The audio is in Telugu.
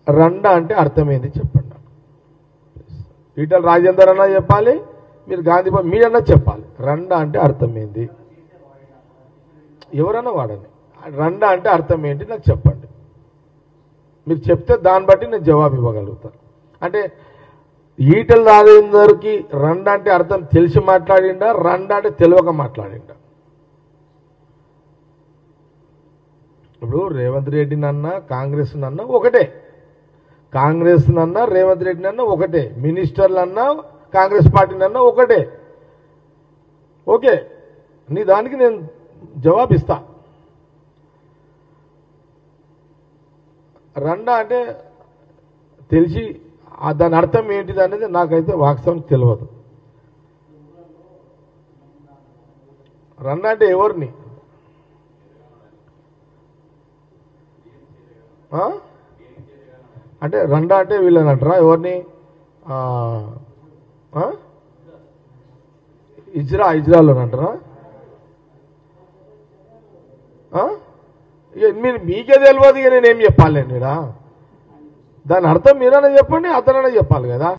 రండ అంటే అర్థమైంది చెప్పండి. ఈటల రాజేందర్ అన్నా చెప్పాలి, మీరు గాంధీ మీరన్నా చెప్పాలి. రండ అంటే అర్థమైంది. ఎవరన్నా వాడని. రండ అంటే అర్థం ఏంటి నాకు చెప్పండి. మీరు చెప్తే దాన్ని బట్టి నేను జవాబు ఇవ్వగలుగుతాను. అంటే ఈటల రాజేందర్కి రండ అంటే అర్థం తెలిసి మాట్లాడిండా, రండ అంటే తెలియక మాట్లాడిండా? ఇప్పుడు రేవంత్ రెడ్డి నన్నా కాంగ్రెస్ నన్నా ఒకటే, కాంగ్రెస్ నన్నా రేవంత్ రెడ్డి నన్నా ఒకటే, మినిస్టర్లన్నా కాంగ్రెస్ పార్టీ నన్నా ఒకటే. ఓకే, నీ దానికి నేను జవాబిస్తా. రండా అంటే తెలిసి దాని అర్థం ఏంటిది అనేది నాకైతే వాస్తవం తెలియదు. రండా అంటే ఎవరిని? అంటే రండా అంటే వీళ్ళని అంటారా? ఎవరిని? ఇజ్రాలో అంటారా? మీరు మీకే తెలియదు ఇక నేనేం చెప్పాలి? దాని అర్థం మీరన్నా చెప్పండి, అతనన్నా చెప్పాలి కదా.